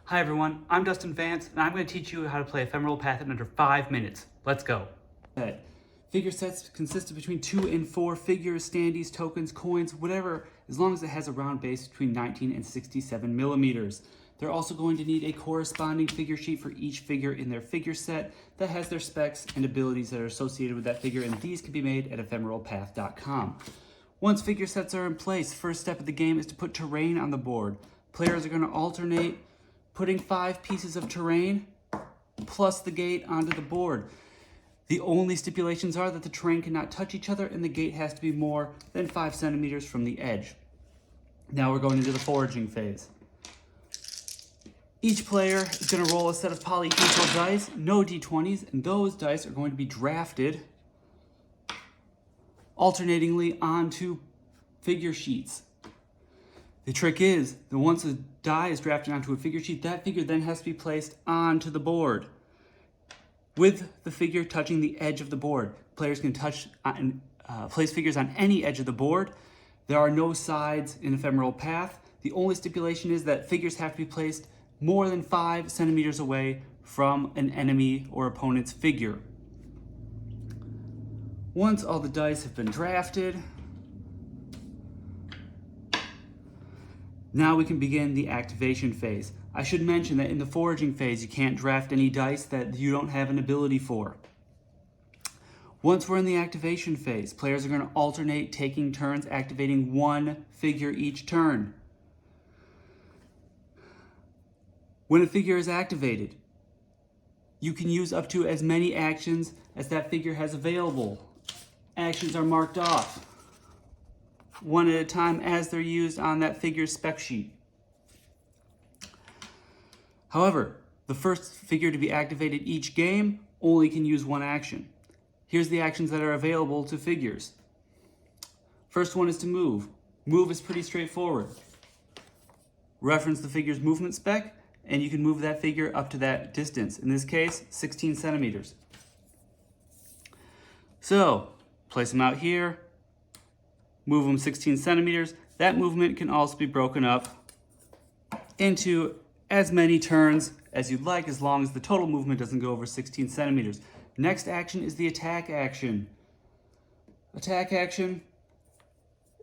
Hi everyone, I'm Dustin Vance, and I'm going to teach you how to play Ephemeral Path in under 5 minutes. Let's go. Figure sets consist of between 2 and 4 figures, standees, tokens, coins, whatever, as long as it has a round base between 19 and 67 millimeters. They're also going to need a corresponding figure sheet for each figure in their figure set that has their specs and abilities that are associated with that figure, and these can be made at ephemeralpath.com. Once figure sets are in place, first step of the game is to put terrain on the board. Players are going to alternate putting 5 pieces of terrain plus the gate onto the board. The only stipulations are that the terrain cannot touch each other and the gate has to be more than 5 centimeters from the edge. Now we're going into the foraging phase. Each player is going to roll a set of polyhedral dice, no d20s, and those dice are going to be drafted alternatingly onto figure sheets. The trick is that once a die is drafted onto a figure sheet, that figure then has to be placed onto the board, with the figure touching the edge of the board. Players can place figures on any edge of the board. There are no sides in Ephemeral Path. The only stipulation is that figures have to be placed more than 5 centimeters away from an enemy or opponent's figure. Once all the dice have been drafted, now we can begin the activation phase. I should mention that in the foraging phase, you can't draft any dice that you don't have an ability for. Once we're in the activation phase, players are going to alternate taking turns activating 1 figure each turn. When a figure is activated, you can use up to as many actions as that figure has available. Actions are marked off one at a time as they're used on that figure's spec sheet. However, the first figure to be activated each game only can use 1 action. Here's the actions that are available to figures. First one is to move. Move is pretty straightforward. Reference the figure's movement spec, and you can move that figure up to that distance. In this case, 16 centimeters. So, place them out here, move them 16 centimeters. That movement can also be broken up into as many turns as you'd like, as long as the total movement doesn't go over 16 centimeters. Next action is the attack action. Attack action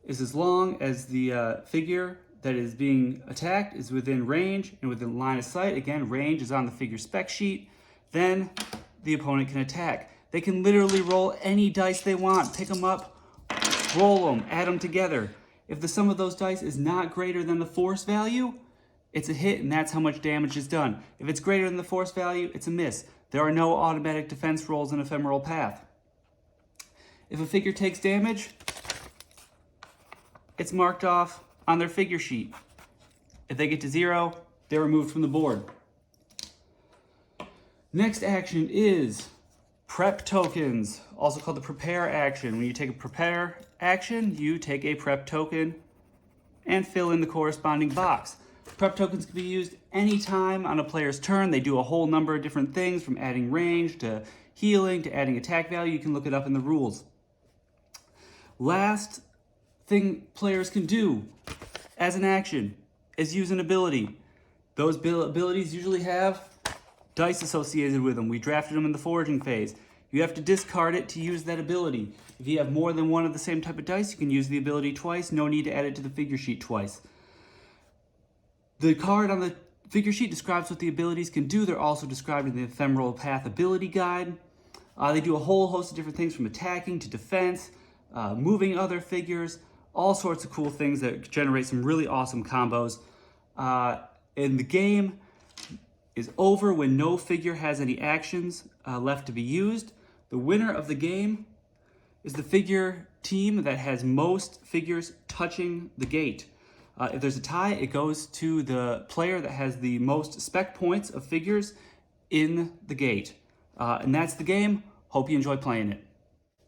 is as long as the figure that is being attacked is within range and within line of sight. Again, range is on the figure spec sheet. Then the opponent can attack. They can literally roll any dice they want, pick them up, roll them, add them together. If the sum of those dice is not greater than the force value, it's a hit, and that's how much damage is done. If it's greater than the force value, it's a miss. There are no automatic defense rolls in Ephemeral Path. If a figure takes damage, it's marked off on their figure sheet. If they get to 0, they're removed from the board. Next action is prep tokens, also called the prepare action. When you take a prepare action, you take a prep token and fill in the corresponding box. Prep tokens can be used anytime on a player's turn. They do a whole number of different things, from adding range to healing to adding attack value. You can look it up in the rules. Last thing players can do as an action is use an ability. Those abilities usually have dice associated with them. We drafted them in the foraging phase. You have to discard it to use that ability. If you have more than 1 of the same type of dice, you can use the ability twice. No need to add it to the figure sheet twice. The card on the figure sheet describes what the abilities can do. They're also described in the Ephemeral Path ability guide. They do a whole host of different things, from attacking to defense, moving other figures, all sorts of cool things that generate some really awesome combos. And the game is over when no figure has any actions left to be used. The winner of the game is the figure team that has most figures touching the gate. If there's a tie, it goes to the player that has the most spec points of figures in the gate. And that's the game. Hope you enjoy playing it.